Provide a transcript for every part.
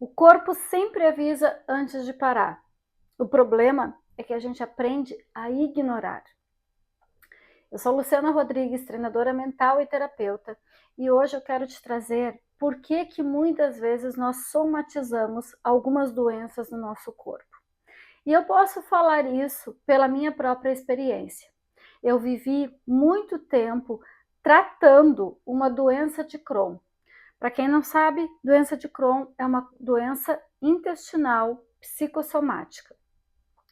O corpo sempre avisa antes de parar. O problema é que a gente aprende a ignorar. Eu sou Luciana Rodrigues, treinadora mental e terapeuta, e hoje eu quero te trazer por que muitas vezes nós somatizamos algumas doenças no nosso corpo. E eu posso falar isso pela minha própria experiência. Eu vivi muito tempo tratando uma doença de Crohn. Para quem não sabe, doença de Crohn é uma doença intestinal psicossomática.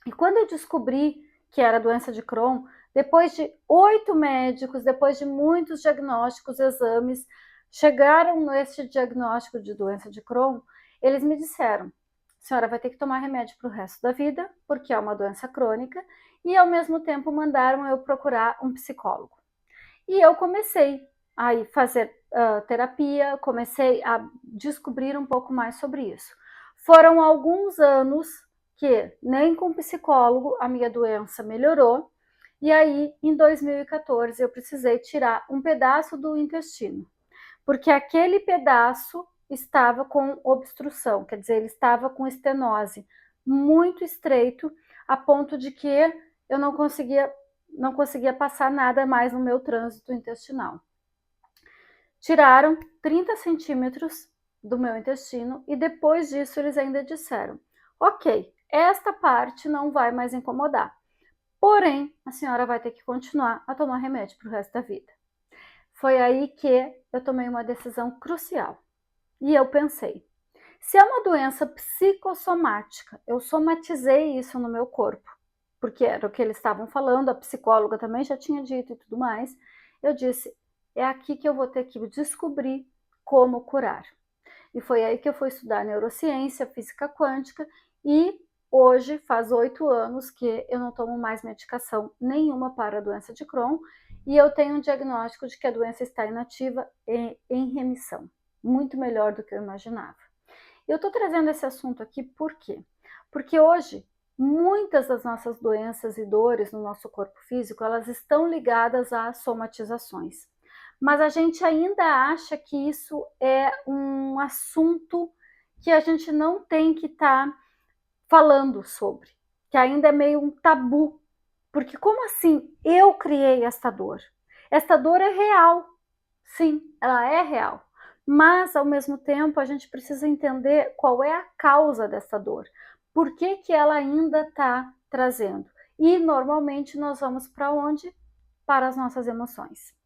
E quando eu descobri que era doença de Crohn, depois de 8 médicos, depois de muitos diagnósticos, exames, chegaram nesse diagnóstico de doença de Crohn, eles me disseram: a senhora vai ter que tomar remédio para o resto da vida, porque é uma doença crônica, e ao mesmo tempo mandaram eu procurar um psicólogo. E eu comecei a fazer terapia, comecei a descobrir um pouco mais sobre isso. Foram alguns anos que nem com psicólogo a minha doença melhorou, e aí em 2014 eu precisei tirar um pedaço do intestino, porque aquele pedaço estava com obstrução, quer dizer, ele estava com estenose muito estreito, a ponto de que eu não conseguia passar nada mais no meu trânsito intestinal. Tiraram 30 centímetros do meu intestino e depois disso eles ainda disseram: ok, esta parte não vai mais incomodar, porém a senhora vai ter que continuar a tomar remédio para o resto da vida. Foi aí que eu tomei uma decisão crucial e eu pensei: se é uma doença psicossomática, eu somatizei isso no meu corpo, porque era o que eles estavam falando, a psicóloga também já tinha dito e tudo mais. Eu disse: é aqui que eu vou ter que descobrir como curar. E foi aí que eu fui estudar neurociência, física quântica, e hoje faz 8 anos que eu não tomo mais medicação nenhuma para a doença de Crohn, e eu tenho um diagnóstico de que a doença está inativa e em remissão, muito melhor do que eu imaginava. Eu estou trazendo esse assunto aqui por quê? Porque hoje muitas das nossas doenças e dores no nosso corpo físico, elas estão ligadas a somatizações. Mas a gente ainda acha que isso é um assunto que a gente não tem que estar falando sobre, que ainda é meio um tabu. Porque como assim eu criei esta dor? Esta dor é real, sim, ela é real. Mas, ao mesmo tempo, a gente precisa entender qual é a causa dessa dor. Por que ela ainda está trazendo? E, normalmente, nós vamos para onde? Para as nossas emoções.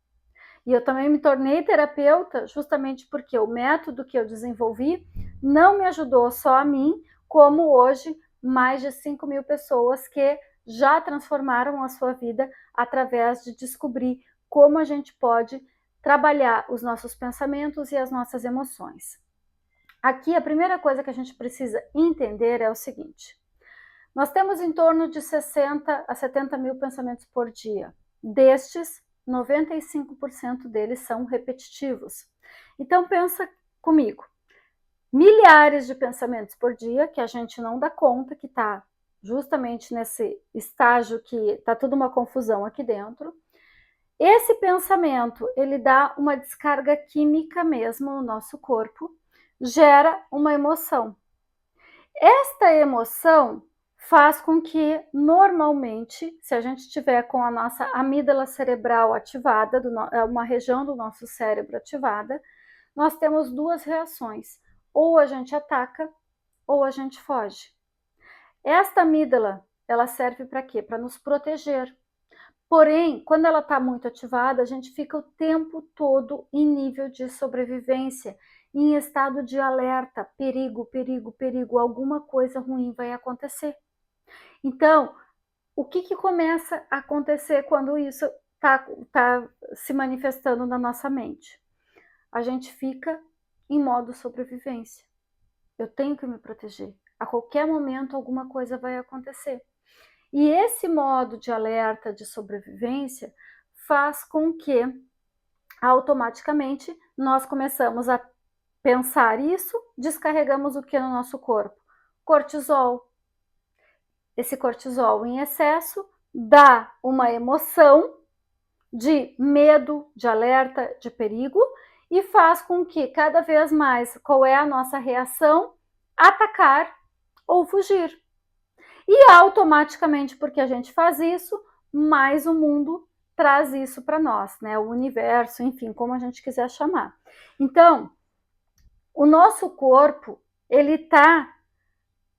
E eu também me tornei terapeuta justamente porque o método que eu desenvolvi não me ajudou só a mim, como hoje mais de 5.000 pessoas que já transformaram a sua vida através de descobrir como a gente pode trabalhar os nossos pensamentos e as nossas emoções. Aqui a primeira coisa que a gente precisa entender é o seguinte: nós temos em torno de 60 a 70 mil pensamentos por dia. Destes, 95% deles são repetitivos. Então pensa comigo, milhares de pensamentos por dia que a gente não dá conta, que está justamente nesse estágio que está tudo uma confusão aqui dentro. Esse pensamento, ele dá uma descarga química mesmo no nosso corpo, gera uma emoção. Esta emoção faz com que, normalmente, se a gente tiver com a nossa amígdala cerebral ativada, uma região do nosso cérebro ativada, nós temos duas reações: ou a gente ataca ou a gente foge. Esta amígdala, ela serve para quê? Para nos proteger. Porém, quando ela está muito ativada, a gente fica o tempo todo em nível de sobrevivência, em estado de alerta, perigo, perigo, perigo, alguma coisa ruim vai acontecer. Então, o que começa a acontecer quando isso está se manifestando na nossa mente? A gente fica em modo sobrevivência. Eu tenho que me proteger. A qualquer momento alguma coisa vai acontecer. E esse modo de alerta, de sobrevivência, faz com que automaticamente nós começamos a pensar isso, descarregamos o que no nosso corpo? Cortisol. Esse cortisol em excesso dá uma emoção de medo, de alerta, de perigo, e faz com que cada vez mais, qual é a nossa reação? atacar ou fugir. E automaticamente, porque a gente faz isso, mais o mundo traz isso para nós, né? O universo, enfim, como a gente quiser chamar. Então, o nosso corpo, ele tá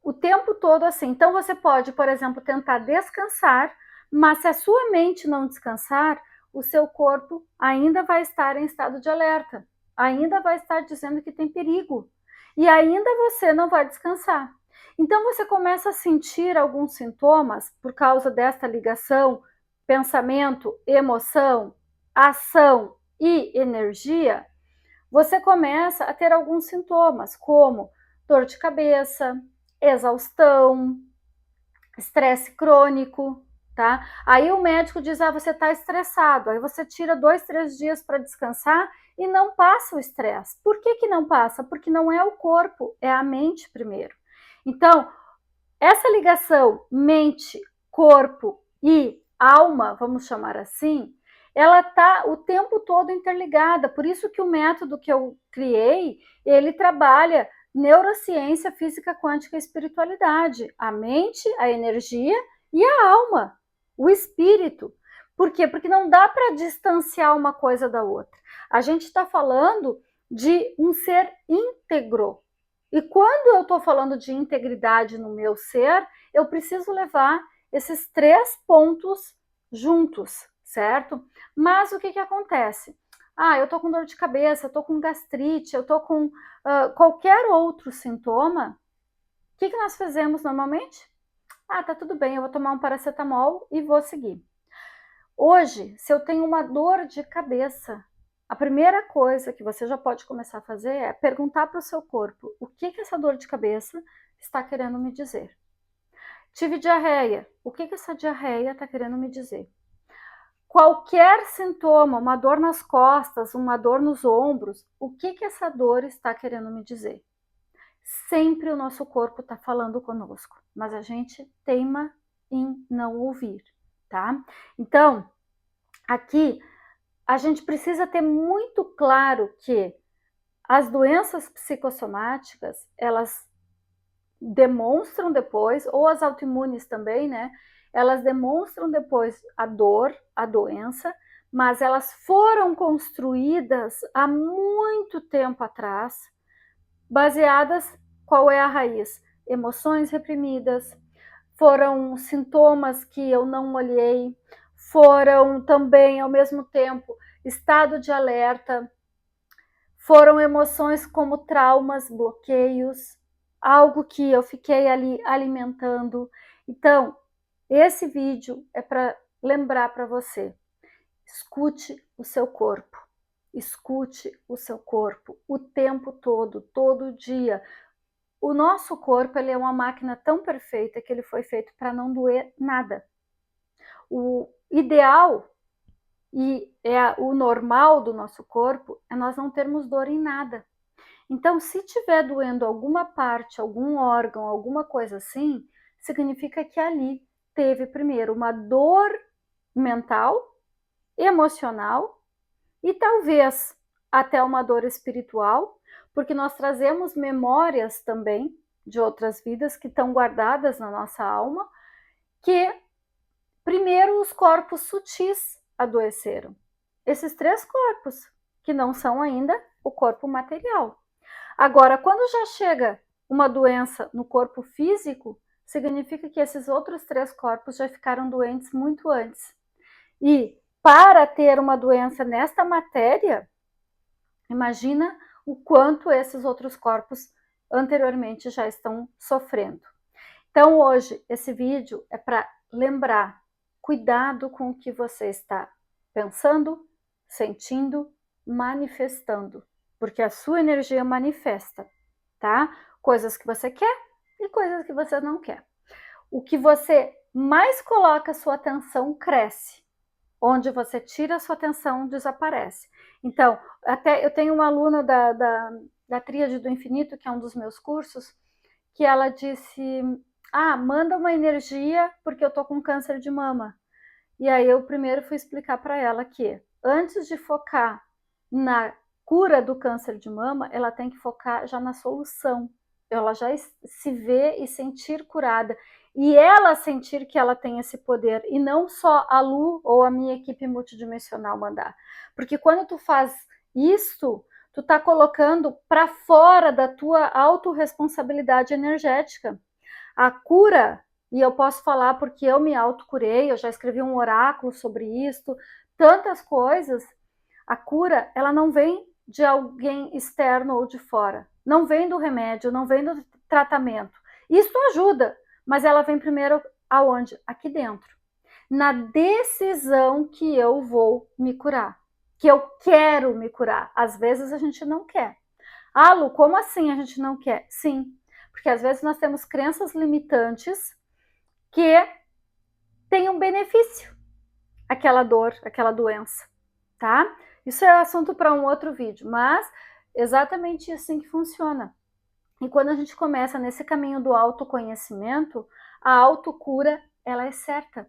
o tempo todo assim. Então, você pode, por exemplo, tentar descansar, mas se a sua mente não descansar, o seu corpo ainda vai estar em estado de alerta, ainda vai estar dizendo que tem perigo, e ainda você não vai descansar. Então, você começa a sentir alguns sintomas por causa desta ligação pensamento, emoção, ação e energia. Você começa a ter alguns sintomas, como dor de cabeça, exaustão, estresse crônico, tá? Aí o médico diz, você está estressado. Aí você tira 2, 3 dias para descansar e não passa o estresse. Por que não passa? Porque não é o corpo, é a mente primeiro. Então, essa ligação mente, corpo e alma, vamos chamar assim, ela está o tempo todo interligada. Por isso que o método que eu criei, ele trabalha neurociência, física quântica e espiritualidade. A mente, a energia e a alma, o espírito. Por quê? Porque não dá para distanciar uma coisa da outra. A gente está falando de um ser íntegro. E quando eu estou falando de integridade no meu ser, eu preciso levar esses 3 pontos juntos, certo? Mas o que acontece? Eu tô com dor de cabeça, eu tô com gastrite, eu tô com qualquer outro sintoma. O que nós fazemos normalmente? Tá tudo bem, eu vou tomar um paracetamol e vou seguir. Hoje, se eu tenho uma dor de cabeça, a primeira coisa que você já pode começar a fazer é perguntar para o seu corpo o que essa dor de cabeça está querendo me dizer. Tive diarreia, o que essa diarreia está querendo me dizer? Qualquer sintoma, uma dor nas costas, uma dor nos ombros, o que essa dor está querendo me dizer? Sempre o nosso corpo está falando conosco, mas a gente teima em não ouvir, tá? Então, aqui a gente precisa ter muito claro que as doenças psicossomáticas, elas demonstram depois, ou as autoimunes também, né? Elas demonstram depois a dor, a doença, mas elas foram construídas há muito tempo atrás, baseadas, qual é a raiz? Emoções reprimidas, foram sintomas que eu não olhei, foram também, ao mesmo tempo, estado de alerta, foram emoções como traumas, bloqueios, algo que eu fiquei ali alimentando. Então, esse vídeo é para lembrar para você, escute o seu corpo, escute o seu corpo o tempo todo dia. O nosso corpo, ele é uma máquina tão perfeita que ele foi feito para não doer nada. O ideal e o normal do nosso corpo é nós não termos dor em nada. Então, se tiver doendo alguma parte, algum órgão, alguma coisa assim, significa que ali teve primeiro uma dor mental, emocional e talvez até uma dor espiritual, porque nós trazemos memórias também de outras vidas que estão guardadas na nossa alma, que primeiro os corpos sutis adoeceram. Esses 3 corpos, que não são ainda o corpo material. Agora, quando já chega uma doença no corpo físico, significa que esses outros 3 corpos já ficaram doentes muito antes. E para ter uma doença nesta matéria, imagina o quanto esses outros corpos anteriormente já estão sofrendo. Então, hoje, esse vídeo é para lembrar, cuidado com o que você está pensando, sentindo, manifestando, porque a sua energia manifesta, tá? Coisas que você quer e coisas que você não quer. O que você mais coloca a sua atenção cresce. Onde você tira a sua atenção, desaparece. Então, até eu tenho uma aluna da Tríade do Infinito, que é um dos meus cursos, que ela disse, manda uma energia porque eu tô com câncer de mama. E aí eu primeiro fui explicar para ela que antes de focar na cura do câncer de mama, ela tem que focar já na solução. ela já se vê e sentir curada, e ela sentir que ela tem esse poder, e não só a Lu ou a minha equipe multidimensional mandar. Porque quando tu faz isso, tu tá colocando para fora da tua autorresponsabilidade energética. A cura, e eu posso falar porque eu me autocurei, eu já escrevi um oráculo sobre isso, tantas coisas. A cura, ela não vem de alguém externo ou de fora, não vem do remédio, não vem do tratamento. Isso ajuda, mas ela vem primeiro aonde? Aqui dentro. Na decisão que eu vou me curar, que eu quero me curar. Às vezes a gente não quer. Ah, Lu, como assim a gente não quer? Sim, porque às vezes nós temos crenças limitantes que têm um benefício, aquela dor, aquela doença, tá? Isso é assunto para um outro vídeo, mas exatamente assim que funciona. E quando a gente começa nesse caminho do autoconhecimento, a autocura, ela é certa.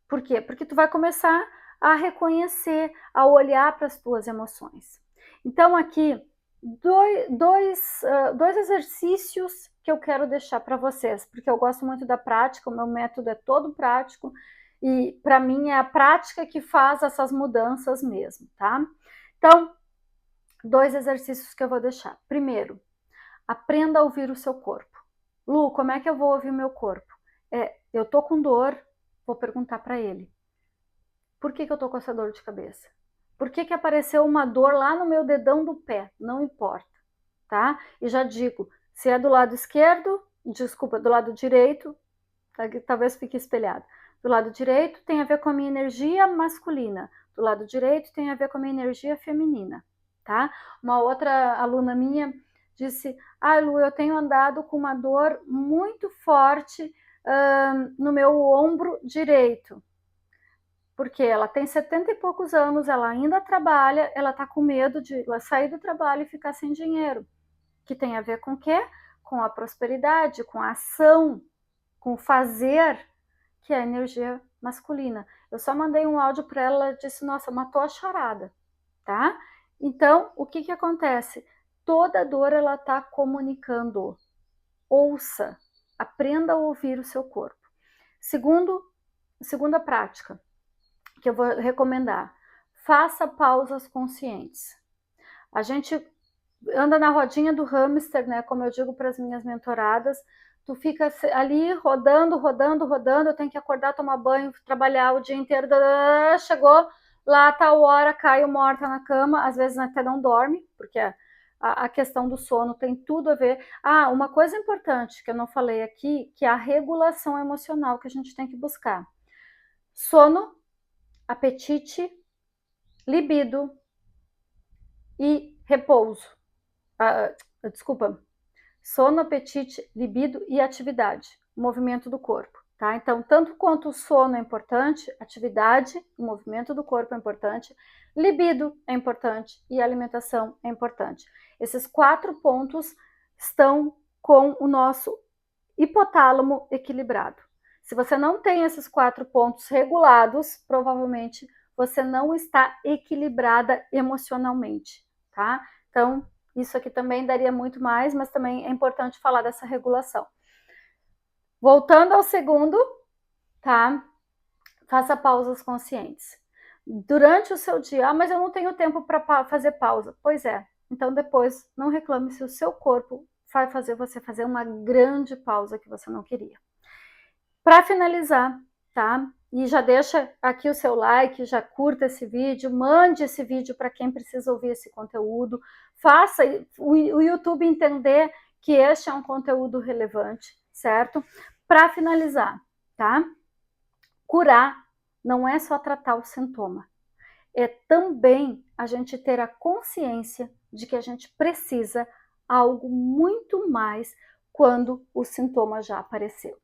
Por quê? Porque tu vai começar a reconhecer, a olhar para as tuas emoções. Então aqui, dois exercícios que eu quero deixar para vocês, porque eu gosto muito da prática, o meu método é todo prático, e para mim é a prática que faz essas mudanças mesmo, tá? Então, 2 exercícios que eu vou deixar. Primeiro, aprenda a ouvir o seu corpo. Lu, como é que eu vou ouvir o meu corpo? Eu tô com dor, vou perguntar para ele. Por que eu tô com essa dor de cabeça? Por que apareceu uma dor lá no meu dedão do pé? Não importa, tá? E já digo, se é do lado esquerdo, desculpa, do lado direito, talvez fique espelhado. Do lado direito tem a ver com a minha energia masculina, do lado direito tem a ver com a minha energia feminina, tá? Uma outra aluna minha disse, Lu, eu tenho andado com uma dor muito forte no meu ombro direito, porque ela tem 70 e poucos anos, ela ainda trabalha, ela tá com medo de sair do trabalho e ficar sem dinheiro, que tem a ver com o quê? Com a prosperidade, com a ação, com o fazer, que é a energia masculina. Eu só mandei um áudio para ela, ela disse, nossa, matou a charada, tá? Então, o que acontece? Toda dor, ela tá comunicando. Ouça, aprenda a ouvir o seu corpo. Segunda prática, que eu vou recomendar, faça pausas conscientes. A gente anda na rodinha do hamster, né? Como eu digo para as minhas mentoradas, tu fica ali rodando, eu tenho que acordar, tomar banho, trabalhar o dia inteiro, chegou lá, tal hora, caiu morta na cama, às vezes até não dorme, porque a questão do sono tem tudo a ver. Uma coisa importante que eu não falei aqui, que é a regulação emocional que a gente tem que buscar. Sono, apetite, libido e repouso. Desculpa, sono, apetite, libido e atividade, movimento do corpo, tá? Então, tanto quanto o sono é importante, atividade, o movimento do corpo é importante, libido é importante e alimentação é importante. Esses 4 pontos estão com o nosso hipotálamo equilibrado. Se você não tem esses 4 pontos regulados, provavelmente você não está equilibrada emocionalmente, tá? Então, isso aqui também daria muito mais, mas também é importante falar dessa regulação. Voltando ao segundo, tá? Faça pausas conscientes. Durante o seu dia, mas eu não tenho tempo para fazer pausa. Pois é, então depois não reclame se o seu corpo vai fazer você fazer uma grande pausa que você não queria. Para finalizar, tá? E já deixa aqui o seu like, já curta esse vídeo, mande esse vídeo para quem precisa ouvir esse conteúdo, faça o YouTube entender que este é um conteúdo relevante, certo? Para finalizar, tá? Curar não é só tratar o sintoma, é também a gente ter a consciência de que a gente precisa algo muito mais quando o sintoma já apareceu.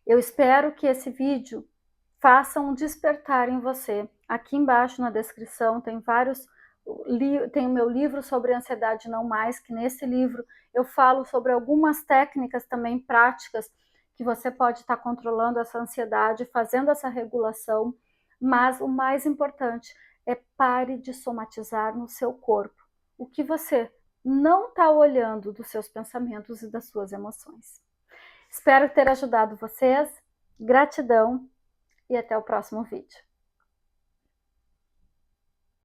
Eu espero que esse vídeo faça um despertar em você. Aqui embaixo na descrição tem tem o meu livro sobre ansiedade não mais, que nesse livro eu falo sobre algumas técnicas também práticas que você pode estar controlando essa ansiedade, fazendo essa regulação, mas o mais importante é pare de somatizar no seu corpo o que você não está olhando dos seus pensamentos e das suas emoções. Espero ter ajudado vocês. Gratidão e até o próximo vídeo.